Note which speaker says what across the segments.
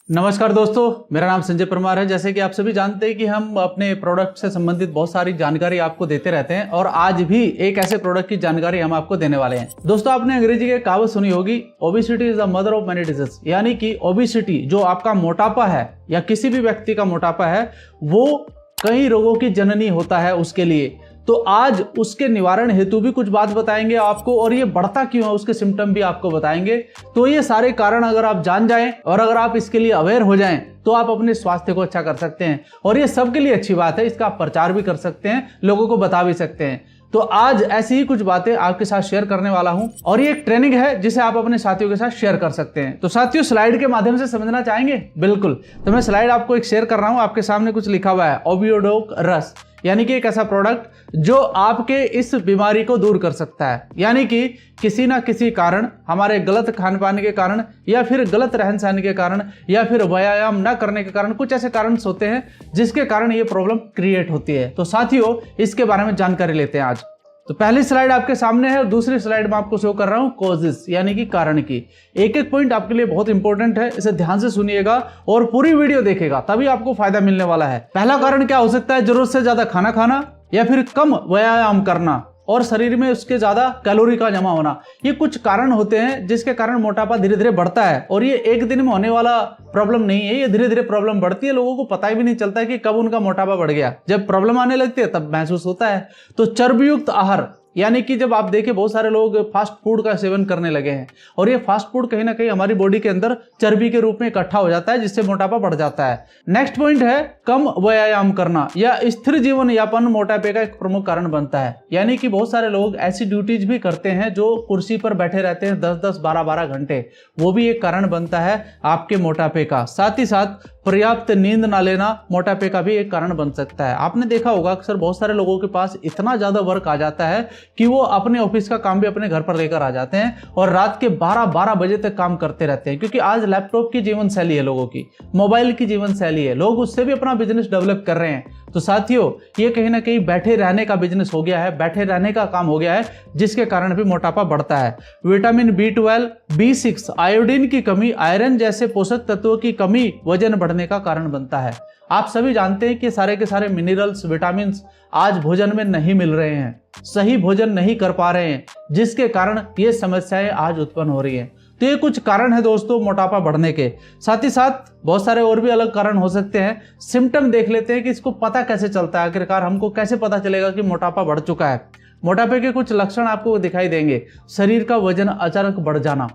Speaker 1: नमस्कार दोस्तों, मेरा नाम संजय परमार है। जैसे कि आप सभी जानते हैं कि हम अपने प्रोडक्ट से संबंधित बहुत सारी जानकारी आपको देते रहते हैं और आज भी एक ऐसे प्रोडक्ट की जानकारी हम आपको देने वाले हैं। दोस्तों, आपने अंग्रेजी की कहावत सुनी होगी, obesity is the mother of many disease, यानी कि ओबेसिटी जो आपका मोटापा है या किसी भी व्यक्ति का मोटापा है वो कई रोगों की जननी होता है उसके लिए। तो आज उसके निवारण हेतु भी कुछ बात बताएंगे आपको और ये बढ़ता क्यों है उसके सिम्टम भी आपको बताएंगे। तो ये सारे कारण अगर आप जान जाएं और अगर आप इसके लिए अवेयर हो जाएं तो आप अपने स्वास्थ्य को अच्छा कर सकते हैं और ये सबके लिए अच्छी बात है। इसका आप प्रचार भी कर सकते हैं, लोगों को बता भी सकते हैं। तो आज ऐसी ही कुछ बातें आपके साथ शेयर करने वाला हूं और ये एक ट्रेनिंग है जिसे आप अपने साथियों के साथ शेयर कर सकते हैं। तो साथियों, स्लाइड के माध्यम से समझना चाहेंगे? बिल्कुल। तो मैं स्लाइड आपको एक शेयर कर रहा हूं। आपके सामने कुछ लिखा हुआ है, ओबियोडोक रस, यानी कि एक ऐसा प्रोडक्ट जो आपके इस बीमारी को दूर कर सकता है। यानी कि किसी ना किसी कारण, हमारे गलत खान पान के कारण या फिर गलत रहन सहन के कारण या फिर व्यायाम न करने के कारण, कुछ ऐसे कारण होते हैं जिसके कारण ये प्रॉब्लम क्रिएट होती है। तो साथियों, इसके बारे में जानकारी लेते हैं आज। तो पहली स्लाइड आपके सामने है और दूसरी स्लाइड में आपको शो कर रहा हूं कॉजेस, यानी कि कारण की। एक एक पॉइंट आपके लिए बहुत इंपॉर्टेंट है, इसे ध्यान से सुनिएगा और पूरी वीडियो देखिएगा, तभी आपको फायदा मिलने वाला है। पहला कारण क्या हो सकता है? जरूरत से ज्यादा खाना खाना या फिर कम व्यायाम करना और शरीर में उसके ज्यादा कैलोरी का जमा होना। ये कुछ कारण होते हैं जिसके कारण मोटापा धीरे धीरे बढ़ता है और ये एक दिन में होने वाला प्रॉब्लम नहीं है। ये धीरे धीरे प्रॉब्लम बढ़ती है, लोगों को पता ही भी नहीं चलता है कि कब उनका मोटापा बढ़ गया। जब प्रॉब्लम आने लगती है तब महसूस होता है। तो चर्बीयुक्त आहार, यानी कि जब आप देखिए बहुत सारे लोग फास्ट फूड का सेवन करने लगे हैं और ये फास्ट फूड कहीं ना कहीं हमारी बॉडी के अंदर चर्बी के रूप में इकट्ठा हो जाता है, जिससे मोटापा बढ़ जाता है। नेक्स्ट पॉइंट है कम व्यायाम करना या स्थिर जीवन यापन मोटापे का एक प्रमुख कारण बनता है। यानी कि बहुत सारे लोग ऐसी ड्यूटीज भी करते हैं जो कुर्सी पर बैठे रहते हैं 10-10, 12-12 घंटे, वो भी एक कारण बनता है आपके मोटापे का। साथ ही साथ पर्याप्त नींद ना लेना मोटापे का भी एक कारण बन सकता है। आपने देखा होगा अक्सर बहुत सारे लोगों के पास इतना ज्यादा वर्क आ जाता है कि वो अपने ऑफिस का काम भी अपने घर पर लेकर आ जाते हैं और रात के 12-12 बजे तक काम करते रहते हैं, क्योंकि आज लैपटॉप की जीवन शैली है लोगों की, मोबाइल की जीवन शैली है, लोग उससे भी अपना बिजनेस डेवलप कर रहे हैं। तो साथियों, ये कहीं ना कहीं बैठे रहने का बिजनेस हो गया है, बैठे रहने का काम हो गया है, जिसके कारण भी मोटापा बढ़ता है। विटामिन B12, B6, आयोडीन की कमी, आयरन जैसे पोषक तत्वों की कमी वजन बढ़ने का कारण बनता है। आप सभी जानते हैं कि सारे के सारे मिनरल्स, विटामिन आज भोजन में नहीं मिल रहे हैं, सही भोजन नहीं कर पा रहे हैं, जिसके कारण ये समस्याएं आज उत्पन्न हो रही हैं। तो ये कुछ कारण है दोस्तों मोटापा बढ़ने के। साथ ही साथ बहुत सारे और भी अलग कारण हो सकते हैं। सिम्टम देख लेते हैं कि इसको पता कैसे चलता है, आखिरकार हमको कैसे पता चलेगा कि मोटापा बढ़ चुका है। मोटापे के कुछ लक्षण आपको दिखाई देंगे। शरीर का वजन अचानक बढ़ जाना,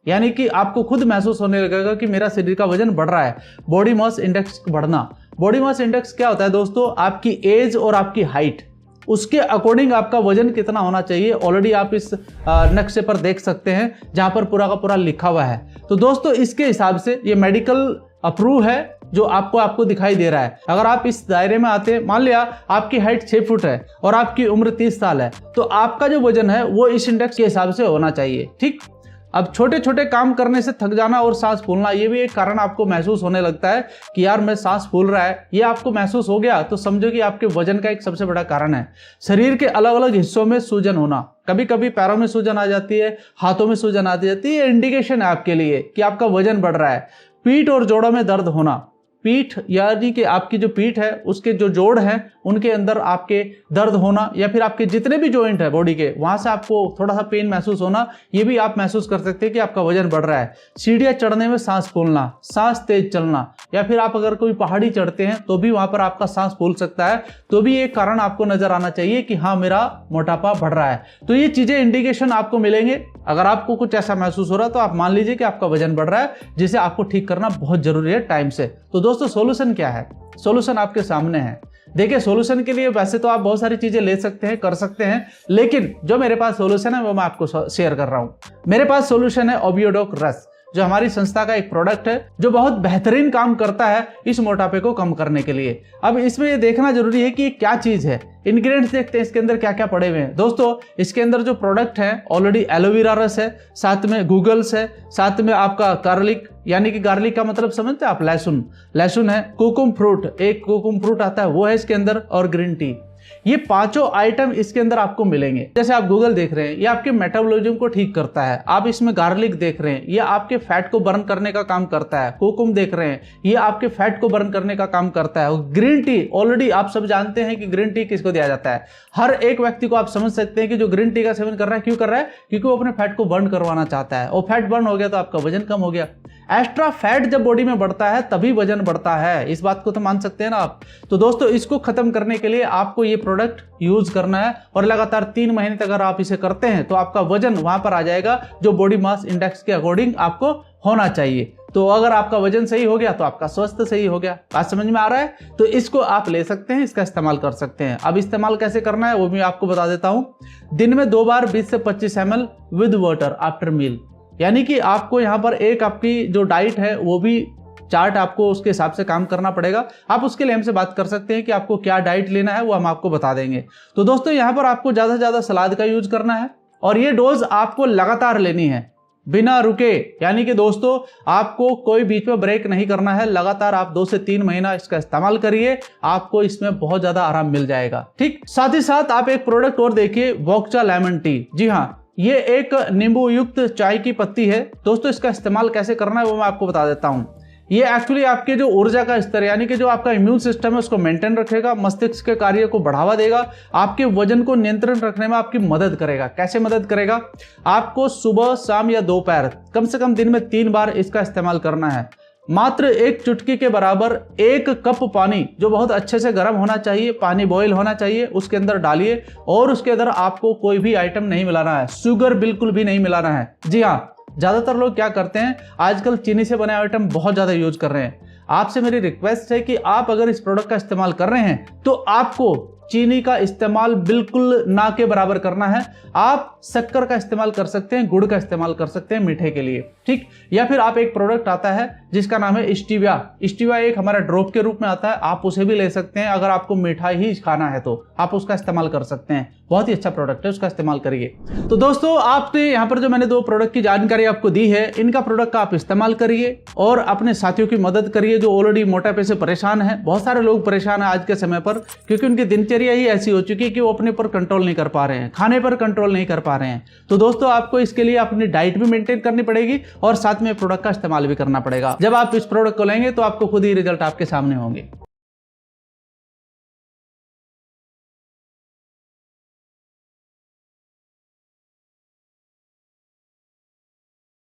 Speaker 1: यानी कि आपको खुद महसूस होने लगेगा कि मेरा शरीर का वजन बढ़ रहा है। बॉडी मास इंडेक्स बढ़ना। बॉडी मास इंडेक्स क्या होता है दोस्तों? आपकी एज और आपकी हाइट, उसके अकॉर्डिंग आपका वजन कितना होना चाहिए। ऑलरेडी आप इस नक्शे पर देख सकते हैं जहां पर पूरा का पूरा लिखा हुआ है। तो दोस्तों, इसके हिसाब से ये मेडिकल अप्रूव है जो आपको दिखाई दे रहा है। अगर आप इस दायरे में आते हैं, मान लिया आपकी हाइट 6 फुट है और आपकी उम्र 30 साल है, तो आपका जो वजन है वो इस इंडेक्स के हिसाब से होना चाहिए। ठीक। अब छोटे छोटे काम करने से थक जाना और सांस फूलना, ये भी एक कारण आपको महसूस होने लगता है कि यार मैं सांस फूल रहा है, ये आपको महसूस हो गया तो समझो कि आपके वजन का एक सबसे बड़ा कारण है। शरीर के अलग अलग हिस्सों में सूजन होना, कभी कभी पैरों में सूजन आ जाती है, हाथों में सूजन आ जाती है, ये इंडिकेशन है आपके लिए कि आपका वजन बढ़ रहा है। पीठ और जोड़ों में दर्द होना, पीठ यानी कि आपकी जो पीठ है उसके जो जोड़ हैं उनके अंदर आपके दर्द होना या फिर आपके जितने भी जॉइंट है बॉडी के, वहां से आपको थोड़ा सा पेन महसूस होना, ये भी आप महसूस कर सकते हैं कि आपका वजन बढ़ रहा है। सीढ़ियां चढ़ने में सांस फूलना, सांस तेज चलना, या फिर आप अगर कोई पहाड़ी चढ़ते हैं तो भी वहां पर आपका सांस फूल सकता है, तो भी एक कारण आपको नजर आना चाहिए कि हाँ मेरा मोटापा बढ़ रहा है। तो ये चीजें इंडिकेशन आपको मिलेंगे। अगर आपको कुछ ऐसा महसूस हो रहा है तो आप मान लीजिए कि आपका वजन बढ़ रहा है, जिसे आपको ठीक करना बहुत जरूरी है टाइम से। तो दोस्तों, सॉल्यूशन क्या है? सॉल्यूशन आपके सामने है। देखिए, सॉल्यूशन के लिए वैसे तो आप बहुत सारी चीजें ले सकते हैं, कर सकते हैं, लेकिन जो मेरे पास सॉल्यूशन है वो मैं आपको शेयर कर रहा हूं। मेरे पास सॉल्यूशन है ओबियोडोक रस, जो हमारी संस्था का एक प्रोडक्ट है जो बहुत बेहतरीन काम करता है इस मोटापे को कम करने के लिए। अब इसमें ये देखना जरूरी है कि ये क्या चीज है। इंग्रेडिएंट्स देखते हैं इसके अंदर क्या क्या पड़े हुए हैं। दोस्तों, इसके अंदर जो प्रोडक्ट है ऑलरेडी एलोवेरा रस है, साथ में गूगल्स है, साथ में आपका गार्लिक, यानी कि गार्लिक का मतलब समझते हैं आप, लहसुन है, कोकुम फ्रूट, एक कोकुम फ्रूट आता है वो है इसके अंदर, और ग्रीन टी। ये पांचों आइटम इसके अंदर आपको मिलेंगे। जैसे आप गूगल देख रहे हैं, ये आपके मेटाबॉलिज्म को ठीक करता है। आप इसमें गार्लिक देख रहे हैं, ये आपके फैट को बर्न करने का काम करता है। कोकुम देख रहे हैं, ये आपके फैट को बर्न करने का काम करता है। और ग्रीन टी, ऑलरेडी आप सब जानते हैं कि ग्रीन टी किसको दिया जाता है। हर एक व्यक्ति को आप समझ सकते हैं कि जो ग्रीन टी का सेवन कर रहा है, क्यों कर रहा है? क्योंकि वो अपने फैट को बर्न करवाना चाहता है, और फैट बर्न हो गया तो आपका वजन कम हो गया। एक्स्ट्रा फैट जब बॉडी में बढ़ता है तभी वजन बढ़ता है, इस बात को तो मान सकते हैं ना आप। तो दोस्तों, इसको खत्म करने के लिए आपको ये प्रोडक्ट यूज करना है, और लगातार 3 महीने तक अगर आप इसे करते हैं तो आपका वजन वहां पर आ जाएगा जो बॉडी मास इंडेक्स के अकॉर्डिंग आपको होना चाहिए। तो अगर आपका वजन सही हो गया तो आपका स्वास्थ्य सही हो गया। बात समझ में आ रहा है? तो इसको आप ले सकते हैं, इसका इस्तेमाल कर सकते हैं। अब इस्तेमाल कैसे करना है वो भी आपको बता देता हूं। दिन में 2 बार 20 से 25 ml with water after meal, यानी कि आपको यहाँ पर एक आपकी जो डाइट है वो भी चार्ट आपको उसके हिसाब से काम करना पड़ेगा। आप उसके लिए हमसे बात कर सकते हैं कि आपको क्या डाइट लेना है, वो हम आपको बता देंगे। तो दोस्तों, यहाँ पर आपको ज़्यादा से ज़्यादा सलाद का यूज करना है, और ये डोज आपको लगातार लेनी है बिना रुके। यानी कि दोस्तों, आपको कोई बीच में ब्रेक नहीं करना है। लगातार आप 2 से 3 महीना इसका इस्तेमाल करिए, आपको इसमें बहुत ज्यादा आराम मिल जाएगा। ठीक, साथ ही साथ आप एक प्रोडक्ट और देखिए, वोक्चा लेमन टी। जी हाँ, ये एक नींबू युक्त चाय की पत्ती है। दोस्तों, इसका इस्तेमाल कैसे करना है वो मैं आपको बता देता हूँ। ये एक्चुअली आपके जो ऊर्जा का स्तर, यानी कि जो आपका इम्यून सिस्टम है उसको मेंटेन रखेगा, मस्तिष्क के कार्य को बढ़ावा देगा, आपके वजन को नियंत्रण रखने में आपकी मदद करेगा। कैसे मदद करेगा? आपको सुबह, शाम या दोपहर कम से कम दिन में 3 बार इसका इस्तेमाल करना है। मात्र एक चुटकी के बराबर 1 कप पानी, जो बहुत अच्छे से गर्म होना चाहिए, पानी बॉईल होना चाहिए, उसके अंदर डालिए, और उसके अंदर आपको कोई भी आइटम नहीं मिलाना है, शुगर बिल्कुल भी नहीं मिलाना है। जी हाँ, ज्यादातर लोग क्या करते हैं, आजकल चीनी से बने आइटम बहुत ज्यादा यूज कर रहे हैं। आपसे मेरी रिक्वेस्ट है कि आप अगर इस प्रोडक्ट का इस्तेमाल कर रहे हैं तो आपको चीनी का इस्तेमाल बिल्कुल ना के बराबर करना है। आप शक्कर का इस्तेमाल कर सकते हैं, गुड़ का इस्तेमाल कर सकते हैं मीठे के लिए, ठीक। या फिर आप एक प्रोडक्ट आता है जिसका नाम है स्टीविया। स्टीविया एक हमारा ड्रॉप के रूप में आता है, आप उसे भी ले सकते हैं। अगर आपको मीठा ही खाना है तो आप उसका इस्तेमाल कर सकते हैं, बहुत ही अच्छा प्रोडक्ट है, उसका इस्तेमाल करिए। तो दोस्तों, आपने यहाँ पर जो मैंने 2 प्रोडक्ट की जानकारी आपको दी है, इनका प्रोडक्ट का आप इस्तेमाल करिए और अपने साथियों की मदद करिए जो ऑलरेडी मोटापे से परेशान है। बहुत सारे लोग परेशान है आज के समय पर, क्योंकि उनकी दिनचर्या ही ऐसी हो चुकी है कि वो अपने पर कंट्रोल नहीं कर पा रहे हैं, खाने पर कंट्रोल नहीं कर पा रहे हैं। तो दोस्तों, आपको इसके लिए अपनी डाइट भी मेंटेन करनी पड़ेगी और साथ में प्रोडक्ट का इस्तेमाल भी करना पड़ेगा। जब आप इस प्रोडक्ट को लेंगे तो आपको खुद ही रिजल्ट आपके सामने होंगे।